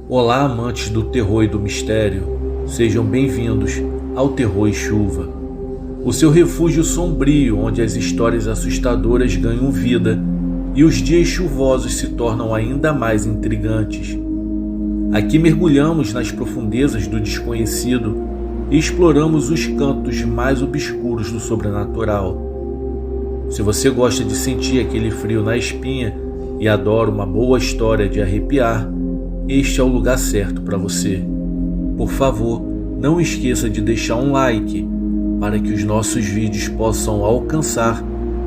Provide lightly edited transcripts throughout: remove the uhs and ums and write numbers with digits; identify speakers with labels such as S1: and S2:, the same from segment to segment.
S1: Olá, amantes do terror e do mistério, sejam bem-vindos ao Terror e Chuva, o seu refúgio sombrio onde as histórias assustadoras ganham vida e os dias chuvosos se tornam ainda mais intrigantes. Aqui mergulhamos nas profundezas do desconhecido e exploramos os cantos mais obscuros do sobrenatural. Se você gosta de sentir aquele frio na espinha e adora uma boa história de arrepiar, este é o lugar certo para você. Por favor, não esqueça de deixar um like para que os nossos vídeos possam alcançar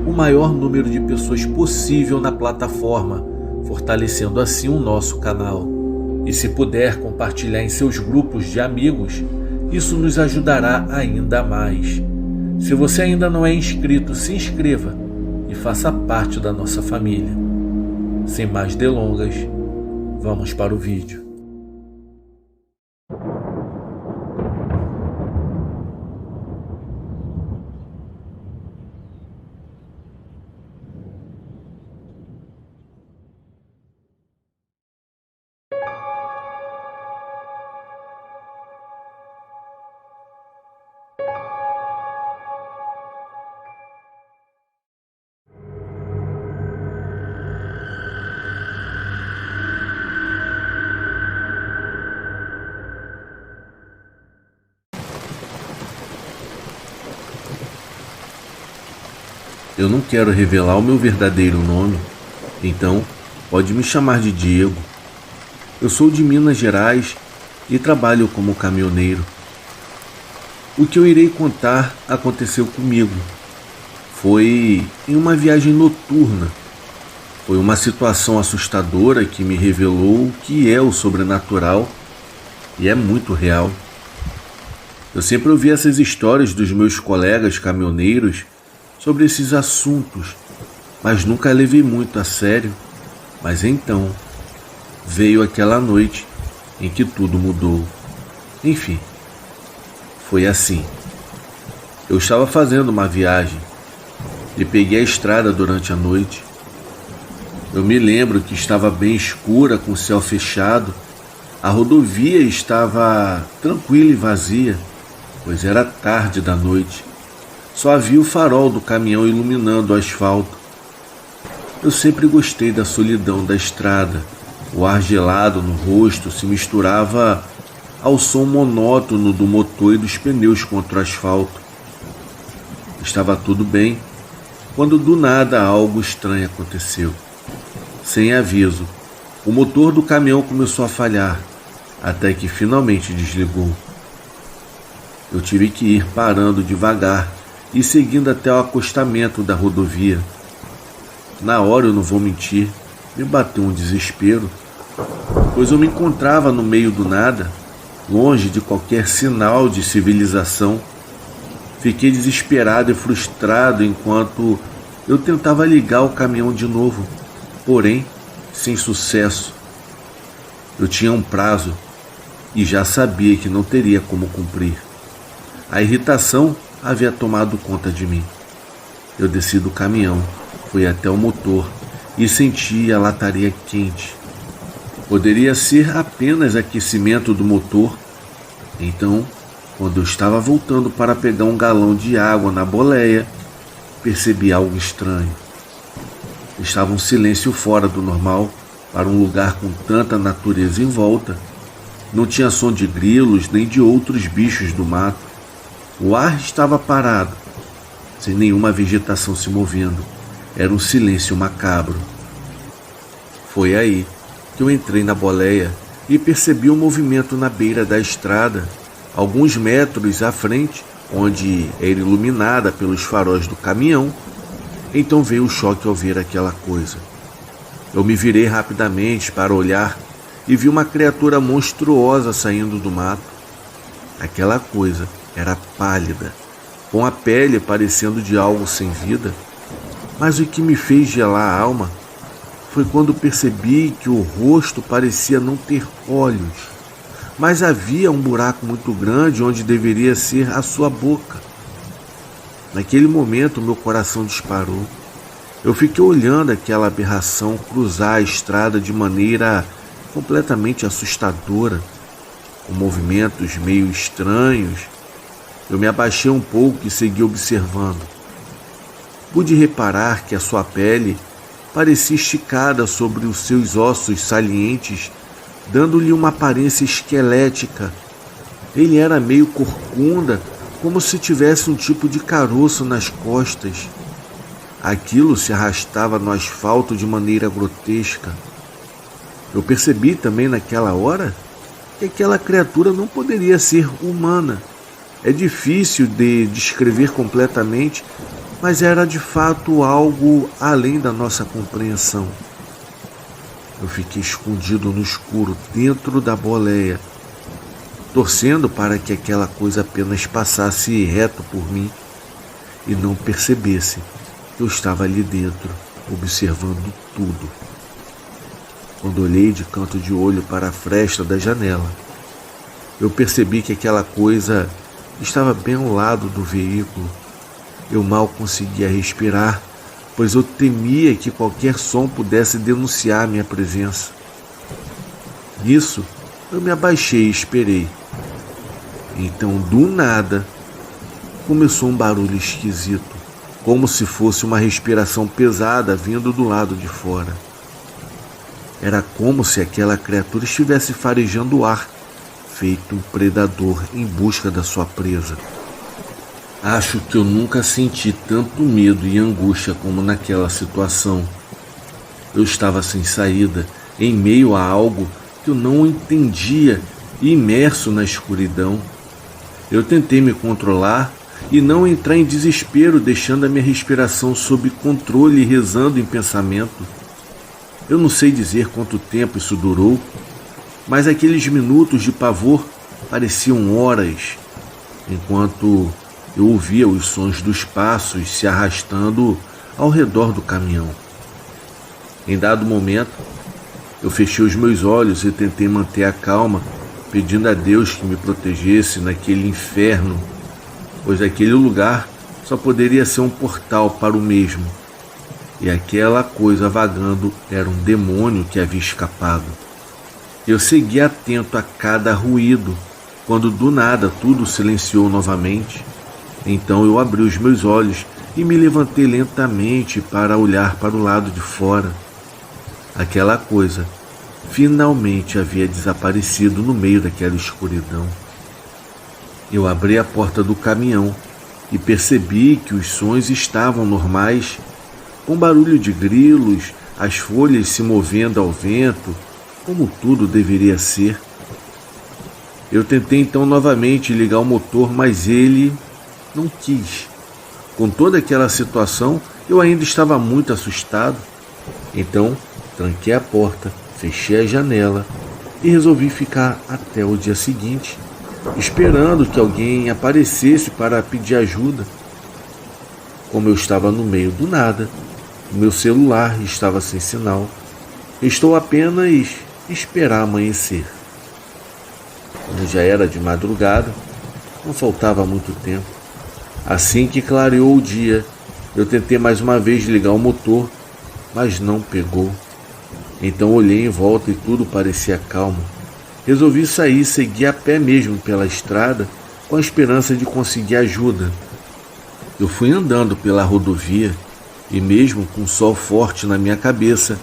S1: o maior número de pessoas possível na plataforma, fortalecendo assim o nosso canal. E se puder compartilhar em seus grupos de amigos, isso nos ajudará ainda mais. Se você ainda não é inscrito, se inscreva e faça parte da nossa família. Sem mais delongas, vamos para o vídeo. Eu não quero revelar o meu verdadeiro nome, então pode me chamar de Diego. Eu sou de Minas Gerais e trabalho como caminhoneiro. O que eu irei contar aconteceu comigo. Foi em uma viagem noturna. Foi uma situação assustadora que me revelou o que é o sobrenatural e é muito real. Eu sempre ouvi essas histórias dos meus colegas caminhoneiros sobre esses assuntos, mas nunca levei muito a sério. Mas então veio aquela noite em que tudo mudou. Enfim, foi assim. Eu estava fazendo uma viagem e peguei a estrada durante a noite. Eu me lembro que estava bem escura, com o céu fechado. A rodovia estava tranquila e vazia, pois era tarde da noite. Só havia o farol do caminhão iluminando o asfalto. Eu sempre gostei da solidão da estrada. O ar gelado no rosto se misturava ao som monótono do motor e dos pneus contra o asfalto. Estava tudo bem, quando do nada algo estranho aconteceu. Sem aviso, o motor do caminhão começou a falhar, até que finalmente desligou. Eu tive que ir parando devagar e seguindo até o acostamento da rodovia. Na hora, eu não vou mentir, me bateu um desespero, pois eu me encontrava no meio do nada, longe de qualquer sinal de civilização. Fiquei desesperado e frustrado enquanto eu tentava ligar o caminhão de novo, porém, sem sucesso. Eu tinha um prazo e já sabia que não teria como cumprir. A irritação havia tomado conta de mim. Eu desci do caminhão, fui até o motor e senti a lataria quente. Poderia ser apenas aquecimento do motor. Então, quando eu estava voltando para pegar um galão de água na boleia, percebi algo estranho. Estava um silêncio fora do normal para um lugar com tanta natureza em volta. Não tinha som de grilos nem de outros bichos do mato. O ar estava parado, sem nenhuma vegetação se movendo. Era um silêncio macabro. Foi aí que eu entrei na boleia e percebi um movimento na beira da estrada, alguns metros à frente, onde era iluminada pelos faróis do caminhão. Então veio o choque ao ver aquela coisa. Eu me virei rapidamente para olhar e vi uma criatura monstruosa saindo do mato. Aquela coisa era pálida, com a pele parecendo de algo sem vida. Mas o que me fez gelar a alma foi quando percebi que o rosto parecia não ter olhos, mas havia um buraco muito grande onde deveria ser a sua boca. Naquele momento, meu coração disparou. Eu fiquei olhando aquela aberração cruzar a estrada de maneira completamente assustadora, com movimentos meio estranhos. Eu me abaixei um pouco e segui observando. Pude reparar que a sua pele parecia esticada sobre os seus ossos salientes, dando-lhe uma aparência esquelética. Ele era meio corcunda, como se tivesse um tipo de caroço nas costas. Aquilo se arrastava no asfalto de maneira grotesca. Eu percebi também naquela hora que aquela criatura não poderia ser humana. É difícil de descrever completamente, mas era de fato algo além da nossa compreensão. Eu fiquei escondido no escuro dentro da boleia, torcendo para que aquela coisa apenas passasse reto por mim e não percebesse que eu estava ali dentro, observando tudo. Quando olhei de canto de olho para a fresta da janela, eu percebi que aquela coisa estava bem ao lado do veículo. Eu mal conseguia respirar, pois eu temia que qualquer som pudesse denunciar minha presença. Nisso, eu me abaixei e esperei. Então, do nada, começou um barulho esquisito, como se fosse uma respiração pesada vindo do lado de fora. Era como se aquela criatura estivesse farejando o ar, feito um predador em busca da sua presa. Acho que eu nunca senti tanto medo e angústia como naquela situação. Eu estava sem saída, em meio a algo que eu não entendia e imerso na escuridão. Eu tentei me controlar e não entrar em desespero, deixando a minha respiração sob controle e rezando em pensamento. Eu não sei dizer quanto tempo isso durou, mas aqueles minutos de pavor pareciam horas, enquanto eu ouvia os sons dos passos se arrastando ao redor do caminhão. Em dado momento, eu fechei os meus olhos e tentei manter a calma, pedindo a Deus que me protegesse naquele inferno, pois aquele lugar só poderia ser um portal para o mesmo, e aquela coisa vagando era um demônio que havia escapado. Eu segui atento a cada ruído, quando do nada tudo silenciou novamente. Então eu abri os meus olhos e me levantei lentamente para olhar para o lado de fora. Aquela coisa finalmente havia desaparecido no meio daquela escuridão. Eu abri a porta do caminhão e percebi que os sons estavam normais, com barulho de grilos, as folhas se movendo ao vento, como tudo deveria ser. Eu tentei então novamente ligar o motor, mas ele não quis. Com toda aquela situação, eu ainda estava muito assustado. Então, tranquei a porta, fechei a janela e resolvi ficar até o dia seguinte, esperando que alguém aparecesse para pedir ajuda. Como eu estava no meio do nada, o meu celular estava sem sinal. Estou apenas esperar amanhecer. Como já era de madrugada, não faltava muito tempo. Assim que clareou o dia, eu tentei mais uma vez ligar o motor, mas não pegou. Então olhei em volta e tudo parecia calmo. Resolvi sair e seguir a pé mesmo pela estrada, com a esperança de conseguir ajuda. Eu fui andando pela rodovia e mesmo com o sol forte na minha cabeça,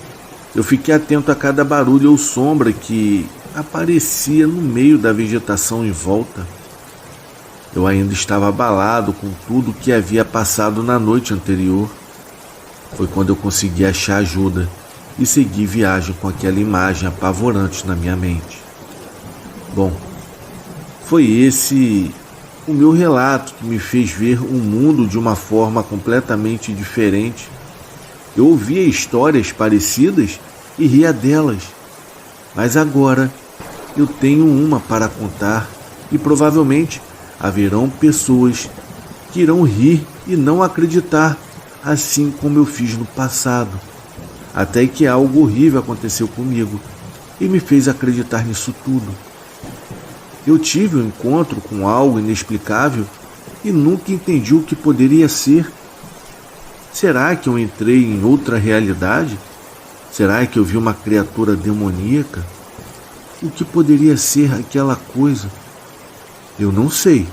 S1: eu fiquei atento a cada barulho ou sombra que aparecia no meio da vegetação em volta. Eu ainda estava abalado com tudo que havia passado na noite anterior. Foi quando eu consegui achar ajuda e segui viagem com aquela imagem apavorante na minha mente. Bom, foi esse o meu relato que me fez ver o mundo de uma forma completamente diferente. Eu ouvia histórias parecidas e ria delas, mas agora eu tenho uma para contar e provavelmente haverão pessoas que irão rir e não acreditar, assim como eu fiz no passado, até que algo horrível aconteceu comigo e me fez acreditar nisso tudo. Eu tive um encontro com algo inexplicável e nunca entendi o que poderia ser. Será que eu entrei em outra realidade? Será que eu vi uma criatura demoníaca? O que poderia ser aquela coisa? Eu não sei,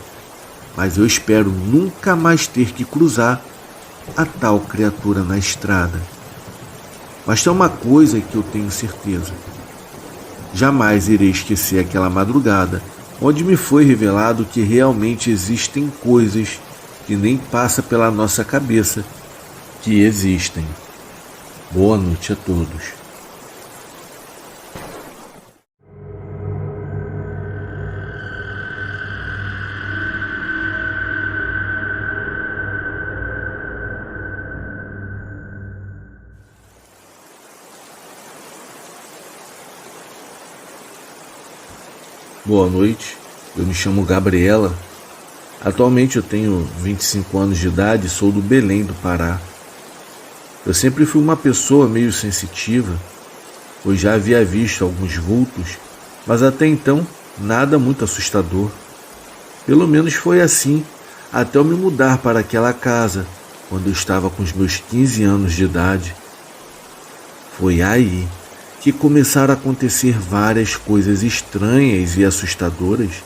S1: mas eu espero nunca mais ter que cruzar a tal criatura na estrada. Mas tem uma coisa que eu tenho certeza. Jamais irei esquecer aquela madrugada onde me foi revelado que realmente existem coisas que nem passa pela nossa cabeça que existem. Boa noite a todos. Boa noite, eu me chamo Gabriela. Atualmente eu tenho 25 anos de idade e sou do Belém do Pará. Eu sempre fui uma pessoa meio sensitiva, pois já havia visto alguns vultos, mas até então nada muito assustador. Pelo menos foi assim até eu me mudar para aquela casa, quando eu estava com os meus 15 anos de idade. Foi aí que começaram a acontecer várias coisas estranhas e assustadoras.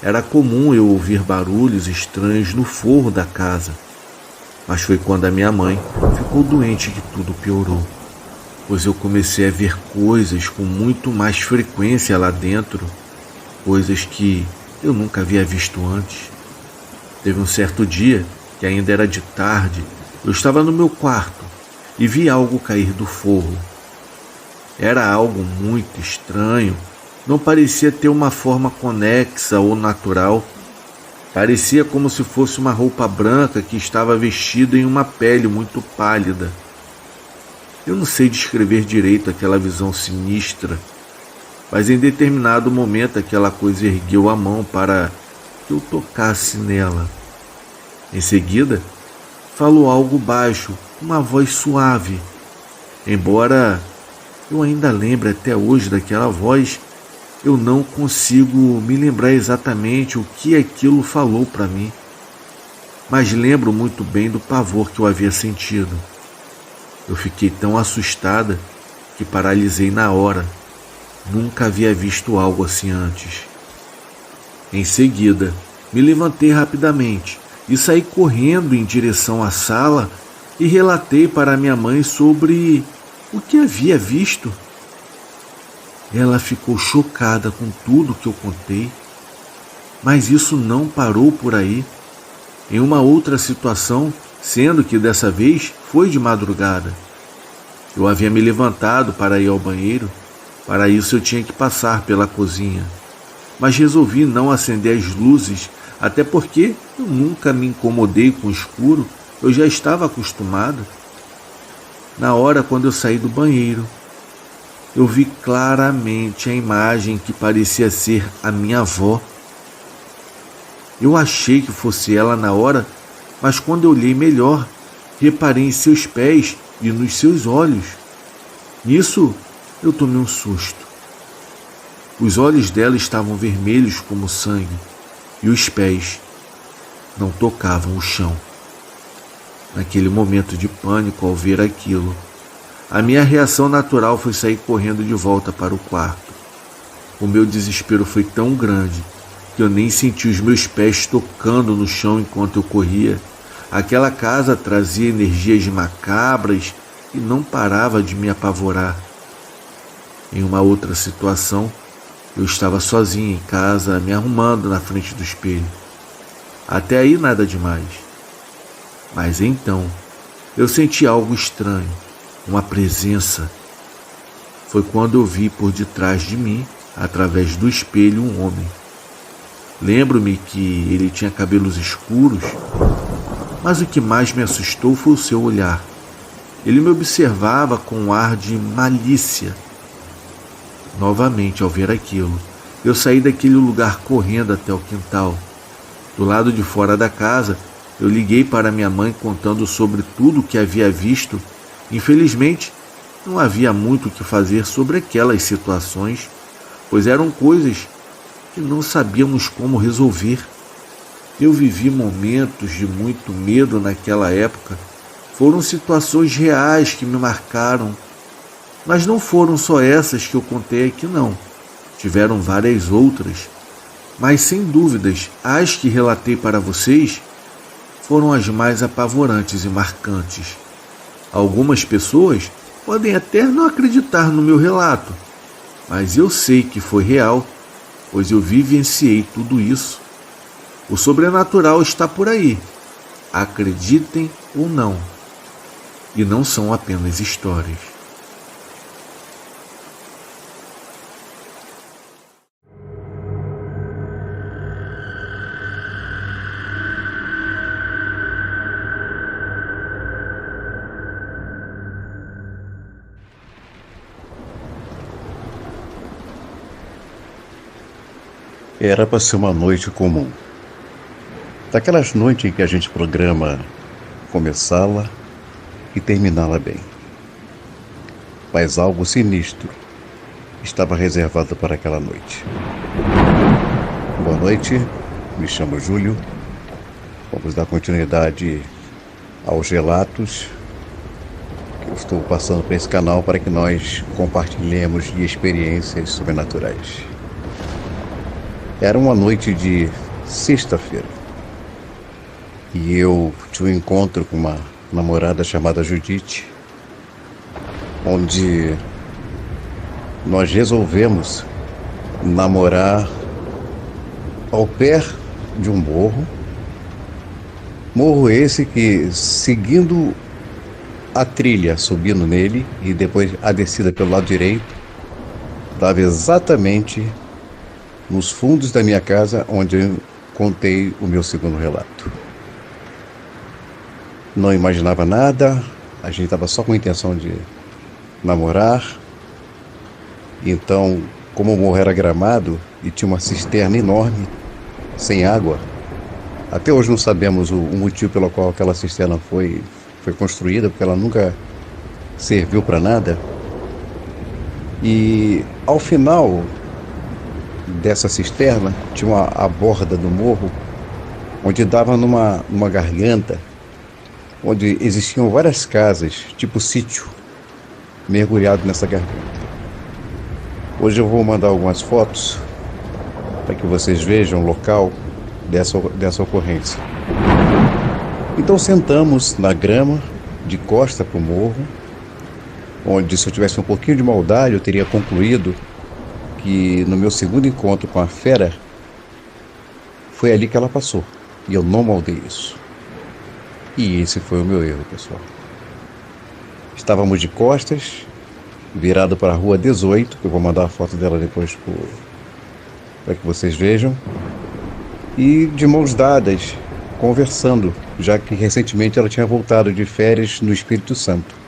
S1: Era comum eu ouvir barulhos estranhos no forro da casa, mas foi quando a minha mãe ficou doente que tudo piorou, pois eu comecei a ver coisas com muito mais frequência lá dentro, coisas que eu nunca havia visto antes. Teve um certo dia, que ainda era de tarde, eu estava no meu quarto e vi algo cair do forro. Era algo muito estranho, não parecia ter uma forma conexa ou natural. Parecia como se fosse uma roupa branca que estava vestida em uma pele muito pálida. Eu não sei descrever direito aquela visão sinistra, mas em determinado momento aquela coisa ergueu a mão para que eu tocasse nela. Em seguida, falou algo baixo, uma voz suave. Embora eu ainda lembre até hoje daquela voz, eu não consigo me lembrar exatamente o que aquilo falou para mim, mas lembro muito bem do pavor que eu havia sentido. Eu fiquei tão assustada que paralisei na hora. Nunca havia visto algo assim antes. Em seguida, me levantei rapidamente e saí correndo em direção à sala e relatei para minha mãe sobre o que havia visto. Ela ficou chocada com tudo que eu contei, mas isso não parou por aí. Em uma outra situação, sendo que dessa vez foi de madrugada, eu havia me levantado para ir ao banheiro. Para isso eu tinha que passar pela cozinha, mas resolvi não acender as luzes, até porque eu nunca me incomodei com o escuro, eu já estava acostumado. Na hora quando eu saí do banheiro, eu vi claramente a imagem que parecia ser a minha avó. Eu achei que fosse ela na hora, mas quando eu olhei melhor, reparei em seus pés e nos seus olhos. Nisso, eu tomei um susto. Os olhos dela estavam vermelhos como sangue e os pés não tocavam o chão. Naquele momento de pânico ao ver aquilo, a minha reação natural foi sair correndo de volta para o quarto. O meu desespero foi tão grande que eu nem senti os meus pés tocando no chão enquanto eu corria. Aquela casa trazia energias macabras e não parava de me apavorar. Em uma outra situação, eu estava sozinho em casa, me arrumando na frente do espelho. Até aí nada demais. Mas então, eu senti algo estranho, uma presença. Foi quando eu vi por detrás de mim, através do espelho, um homem. Lembro-me que ele tinha cabelos escuros, mas o que mais me assustou foi o seu olhar. Ele me observava com um ar de malícia. Novamente, ao ver aquilo, eu saí daquele lugar correndo até o quintal. Do lado de fora da casa, eu liguei para minha mãe contando sobre tudo o que havia visto. Infelizmente, não havia muito o que fazer sobre aquelas situações, pois eram coisas que não sabíamos como resolver. Eu vivi momentos de muito medo naquela época. Foram situações reais que me marcaram, mas não foram só essas que eu contei aqui não. Tiveram várias outras, mas sem dúvidas as que relatei para vocês foram as mais apavorantes e marcantes. Algumas pessoas podem até não acreditar no meu relato, mas eu sei que foi real, pois eu vivenciei tudo isso. O sobrenatural está por aí, acreditem ou não, e não são apenas histórias.
S2: Era para ser uma noite comum. Daquelas noites em que a gente programa começá-la e terminá-la bem. Mas algo sinistro estava reservado para aquela noite. Boa noite, me chamo Júlio. Vamos dar continuidade aos relatos que eu estou passando para esse canal para que nós compartilhemos de experiências sobrenaturais. Era uma noite de sexta-feira e eu tive um encontro com uma namorada chamada Judite, onde nós resolvemos namorar ao pé de um morro. Morro esse que, seguindo a trilha, subindo nele e depois a descida pelo lado direito, dava exatamente nos fundos da minha casa, onde eu contei o meu segundo relato. Não imaginava nada, a gente estava só com a intenção de namorar. Então, como o morro era gramado e tinha uma cisterna enorme, sem água, até hoje não sabemos o motivo pelo qual aquela cisterna foi construída, porque ela nunca serviu para nada. E ao final dessa cisterna tinha a borda do morro, onde dava numa garganta, onde existiam várias casas, tipo sítio, mergulhado nessa garganta. Hoje eu vou mandar algumas fotos para que vocês vejam o local dessa ocorrência. Então sentamos na grama, de costa para o morro, onde, se eu tivesse um pouquinho de maldade, eu teria concluído que no meu segundo encontro com a fera foi ali que ela passou, e eu não maldei isso. E esse foi o meu erro, pessoal. Estávamos de costas, virado para a rua 18, que eu vou mandar a foto dela depois para que vocês vejam, e de mãos dadas, conversando, já que recentemente ela tinha voltado de férias no Espírito Santo.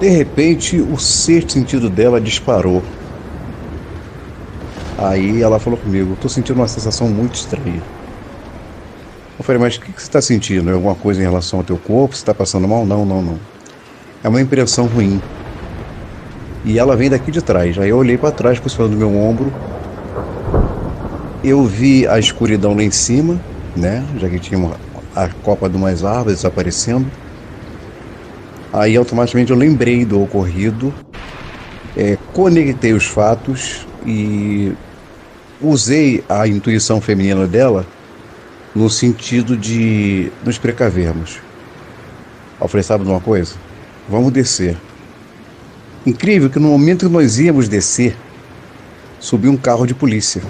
S2: De repente, o sexto sentido dela disparou. Aí ela falou comigo: estou sentindo uma sensação muito estranha. Eu falei: mas o que você está sentindo? É alguma coisa em relação ao teu corpo? Você está passando mal? Não. É uma impressão ruim. E ela vem daqui de trás. Aí eu olhei para trás, posicionando meu ombro. Eu vi a escuridão lá em cima, né? Já que tinha a copa de umas árvores desaparecendo. Aí automaticamente eu lembrei do ocorrido, conectei os fatos e usei a intuição feminina dela no sentido de nos precavermos. Eu falei: sabe de uma coisa? Vamos descer. Incrível que no momento que nós íamos descer, subiu um carro de polícia.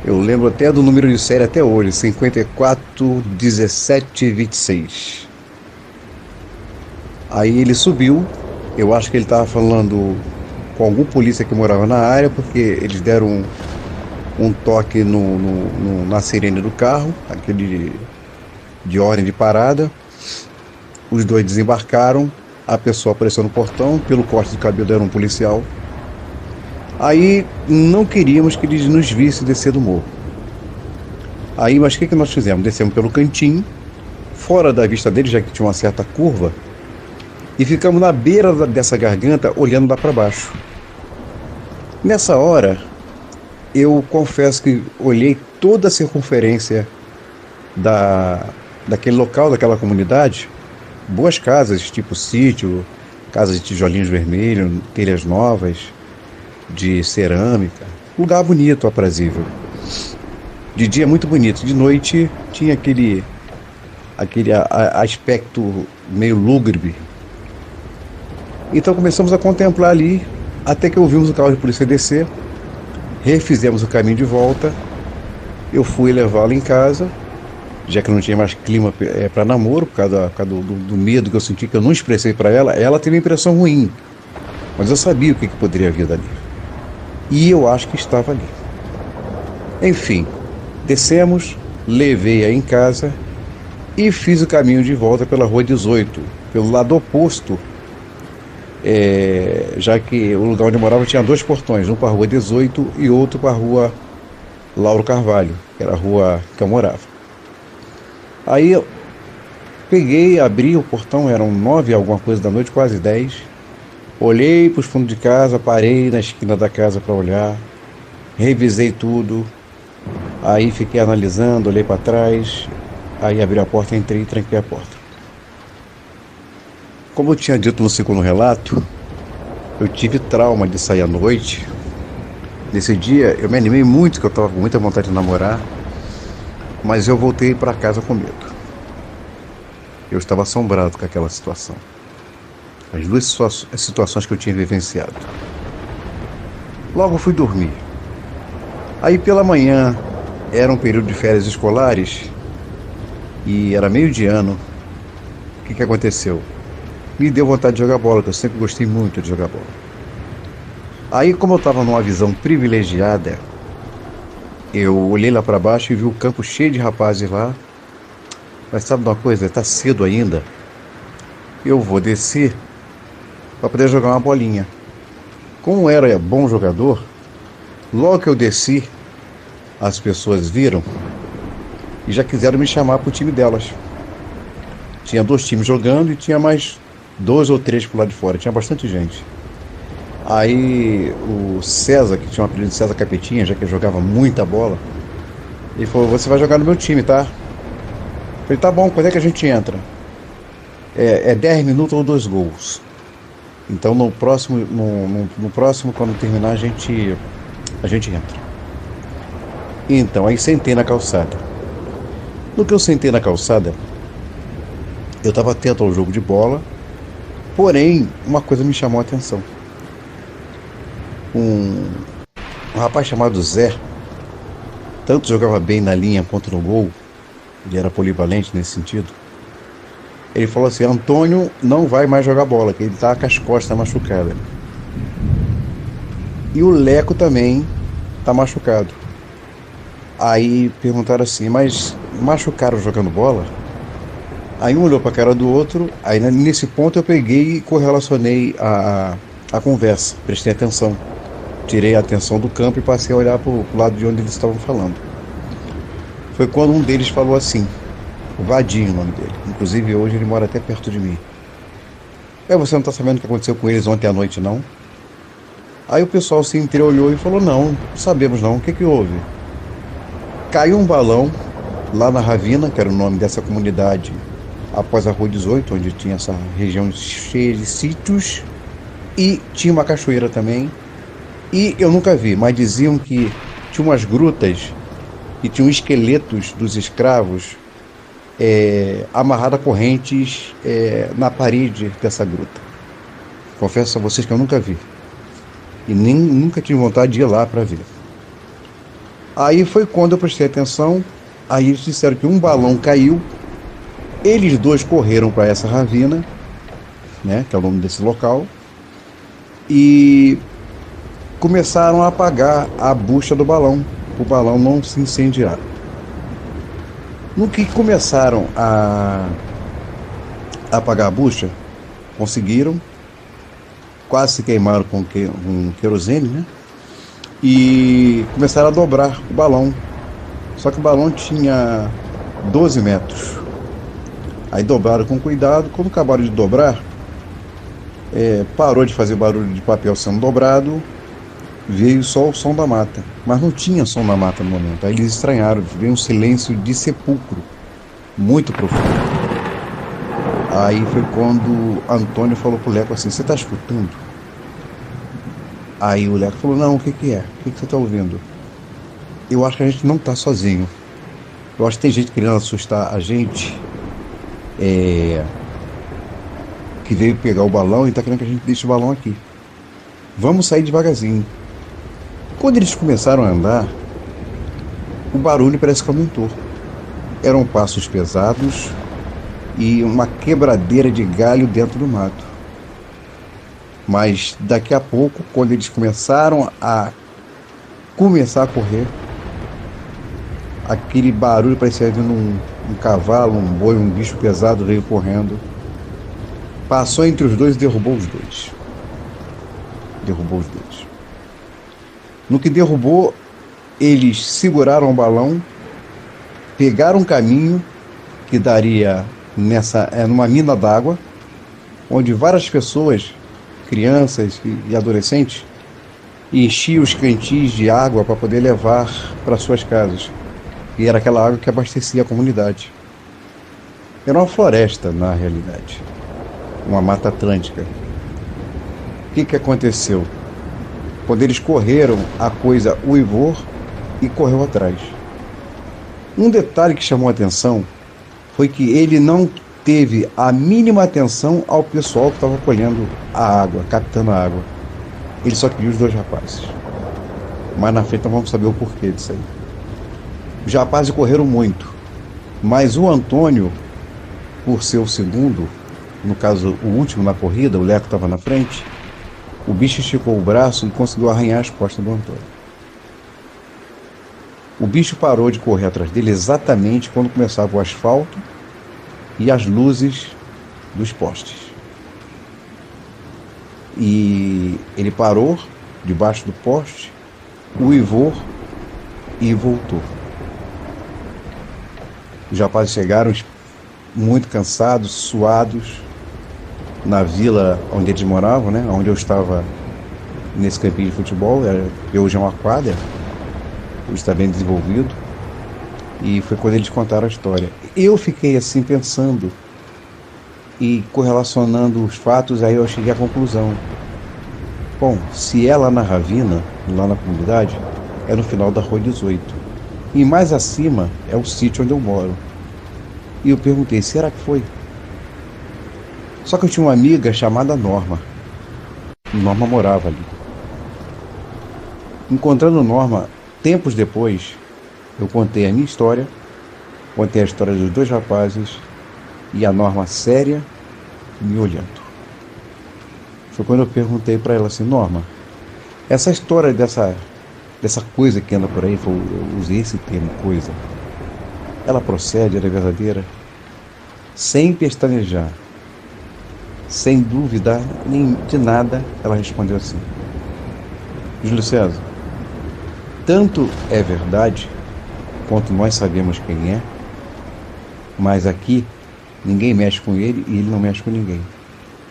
S2: Eu lembro até do número de série até hoje, 541726. Aí ele subiu, eu acho que ele estava falando com algum polícia que morava na área, porque eles deram um toque na sirene do carro, aquele de ordem de parada. Os dois desembarcaram, a pessoa apareceu no portão, pelo corte de cabelo era um policial. Aí não queríamos que eles nos vissem descer do morro. Aí, mas o que nós fizemos? Descemos pelo cantinho, fora da vista deles, já que tinha uma certa curva, e ficamos na beira dessa garganta, olhando lá para baixo. Nessa hora, eu confesso que olhei toda a circunferência daquele local, daquela comunidade, boas casas, tipo sítio, Casa de tijolinhos vermelhos, telhas novas, de cerâmica. Lugar bonito, aprazível. De dia muito bonito, de noite tinha aquele aspecto meio lúgubre. Então começamos a contemplar ali, até que ouvimos o carro de polícia descer, refizemos o caminho de volta, eu fui levá-la em casa, já que não tinha mais clima para namoro, por causa do medo que eu senti, que eu não expressei para ela. Ela teve uma impressão ruim, mas eu sabia o que poderia vir dali. E eu acho que estava ali. Enfim, descemos, levei-a em casa e fiz o caminho de volta pela Rua 18, pelo lado oposto, já que o lugar onde eu morava tinha 2 portões, um para a Rua 18 e outro para a Rua Lauro Carvalho, que era a rua que eu morava. Aí eu peguei, abri o portão, eram 9 alguma coisa da noite, quase 10. Olhei para os fundos de casa, parei na esquina da casa para olhar, revisei tudo, aí fiquei analisando, olhei para trás, aí abri a porta, entrei e tranquei a porta. Como eu tinha dito no segundo relato, eu tive trauma de sair à noite. Nesse dia eu me animei muito, que eu estava com muita vontade de namorar, mas eu voltei para casa com medo. Eu estava assombrado com aquela situação. As 2 situações que eu tinha vivenciado. Logo fui dormir. Aí pela manhã, era um período de férias escolares e era meio de ano. O que aconteceu? Me deu vontade de jogar bola, que eu sempre gostei muito de jogar bola. Aí, como eu estava numa visão privilegiada, eu olhei lá para baixo e vi o campo cheio de rapazes lá. Mas sabe de uma coisa? Está cedo ainda. Eu vou descer para poder jogar uma bolinha. Como era bom jogador, logo que eu desci, as pessoas viram e já quiseram me chamar para o time delas. Tinha 2 times jogando e tinha mais 2 ou 3 pro lado de fora, tinha bastante gente. Aí o César, que tinha um apelido de César Capetinha, já que ele jogava muita bola, ele falou: você vai jogar no meu time, tá? Eu falei: tá bom, quando é que a gente entra? É 10 minutos ou 2 gols. Então no próximo, quando terminar, a gente entra. Então, aí sentei na calçada. No que eu sentei na calçada, eu estava atento ao jogo de bola, porém, uma coisa me chamou a atenção. Um rapaz chamado Zé, tanto jogava bem na linha quanto no gol, ele era polivalente nesse sentido. Ele falou assim: Antônio não vai mais jogar bola, que ele tá com as costas machucadas. E o Leco também tá machucado. Aí perguntaram assim: mas machucaram jogando bola? Aí um olhou para a cara do outro. Aí nesse ponto eu peguei e correlacionei a conversa, prestei atenção, tirei a atenção do campo e passei a olhar para o lado de onde eles estavam falando. Foi quando um deles falou assim, o Vadinho, o nome dele, inclusive hoje ele mora até perto de mim: você não está sabendo o que aconteceu com eles ontem à noite, não? Aí o pessoal se entreolhou e falou: não sabemos não, o que houve? Caiu um balão lá na Ravina, que era o nome dessa comunidade, após a Rua 18, onde tinha essa região cheia de sítios, e tinha uma cachoeira também. E eu nunca vi, mas diziam que tinha umas grutas e tinham esqueletos dos escravos amarrados a correntes na parede dessa gruta. Confesso a vocês que eu nunca vi e nunca tive vontade de ir lá para ver. Aí foi quando eu prestei atenção. Aí eles disseram que um balão caiu, eles 2 correram para essa ravina, né, que é o nome desse local, e começaram a apagar a bucha do balão, o balão não se incendiar. No que começaram a apagar a bucha, conseguiram, quase se queimaram com querosene, né? E começaram a dobrar o balão. Só que o balão tinha 12 metros. Aí dobraram com cuidado. Quando acabaram de dobrar, parou de fazer barulho de papel sendo dobrado, veio só o som da mata. Mas não tinha som da mata no momento. Aí eles estranharam, veio um silêncio de sepulcro muito profundo. Aí foi quando Antônio falou pro Leco assim: você tá escutando? Aí o Leco falou: não, o que que é? O que que você tá ouvindo? Eu acho que a gente não tá sozinho. Eu acho que tem gente querendo assustar a gente, que veio pegar o balão e tá querendo que a gente deixe o balão aqui. Vamos sair devagarzinho. Quando eles começaram a andar, o barulho parece que aumentou. Eram passos pesados e uma quebradeira de galho dentro do mato. Mas daqui a pouco, quando eles começaram a correr, aquele barulho parecia vindo um cavalo, um boi, um bicho pesado veio correndo. Passou entre os dois e derrubou os dois. No que derrubou, eles seguraram o balão, pegaram um caminho que daria numa mina d'água, onde várias pessoas, crianças e adolescentes, enchiam os cantis de água para poder levar para suas casas. E era aquela água que abastecia a comunidade. Era uma floresta, na realidade. Uma mata atlântica. O que aconteceu? Quando eles correram, a coisa uivou e correu atrás. Um detalhe que chamou a atenção foi que ele não teve a mínima atenção ao pessoal que estava colhendo a água, captando a água. Ele só queria os dois rapazes. Mas na frente nós vamos saber o porquê disso aí. Os rapazes correram muito, mas o Antônio, por ser o segundo, no caso o último na corrida, o Leco estava na frente, o bicho esticou o braço e conseguiu arranhar as costas do Antônio. O bicho parou de correr atrás dele exatamente quando começava o asfalto e as luzes dos postes. E ele parou debaixo do poste, uivou e voltou. Os rapazes chegaram muito cansados, suados, na vila onde eles moravam, né? Onde eu estava nesse campinho de futebol. Hoje é uma quadra, hoje está bem desenvolvido. E foi quando eles contaram a história. Eu fiquei assim pensando e correlacionando os fatos, aí eu cheguei à conclusão. Bom, se é lá na Ravina, lá na comunidade, é no final da Rua 18. E mais acima é o sítio onde eu moro. E eu perguntei, será que foi? Só que eu tinha uma amiga chamada Norma. Norma morava ali. Encontrando Norma, tempos depois, eu contei a minha história, contei a história dos dois rapazes e a Norma séria me olhando. Foi quando eu perguntei para ela assim, Norma, essa história dessa coisa que anda por aí, eu usei esse termo, coisa, ela procede, ela é verdadeira? Sem pestanejar, sem dúvida nem de nada, ela respondeu assim, Júlio César, tanto é verdade quanto nós sabemos quem é, mas aqui ninguém mexe com ele e ele não mexe com ninguém.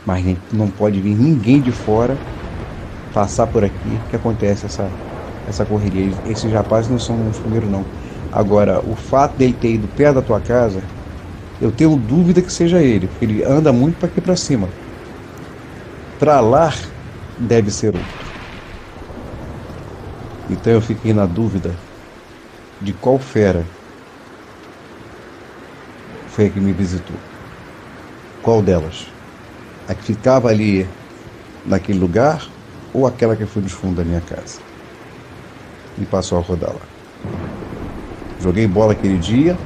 S2: Mas não pode vir ninguém de fora passar por aqui que acontece essa correria. Esses rapazes não são os primeiros, não. Agora, o fato dele ter ido perto da tua casa, eu tenho dúvida que seja ele, porque ele anda muito para aqui para cima. Para lá deve ser outro. Então eu fiquei na dúvida de qual fera foi a que me visitou. Qual delas? A que ficava ali naquele lugar ou aquela que foi nos fundos da minha casa? E passou a rodar lá. Joguei bola aquele dia,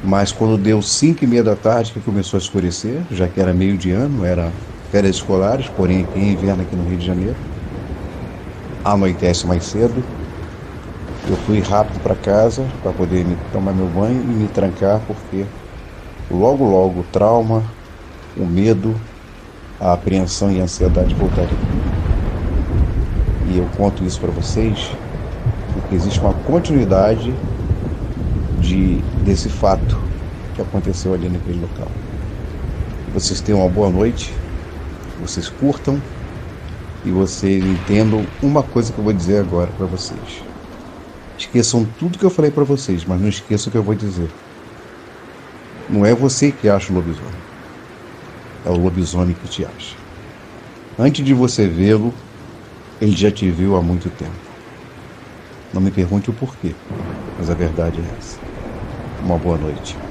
S2: mas quando deu 5:30 da tarde que começou a escurecer, já que era meio de ano, era férias escolares, porém aqui é inverno aqui no Rio de Janeiro, anoitece mais cedo, eu fui rápido para casa para poder tomar meu banho e me trancar, porque logo o trauma, o medo, a apreensão e a ansiedade voltariam. E eu conto isso para vocês porque existe uma continuidade desse fato que aconteceu ali naquele local. Vocês tenham uma boa noite, vocês curtam e vocês entendam uma coisa que eu vou dizer agora para vocês. Esqueçam tudo que eu falei para vocês, mas não esqueçam o que eu vou dizer. Não é você que acha o lobisomem. É o lobisomem que te acha. Antes de você vê-lo, ele já te viu há muito tempo. Não me pergunte o porquê, mas a verdade é essa. Uma boa noite.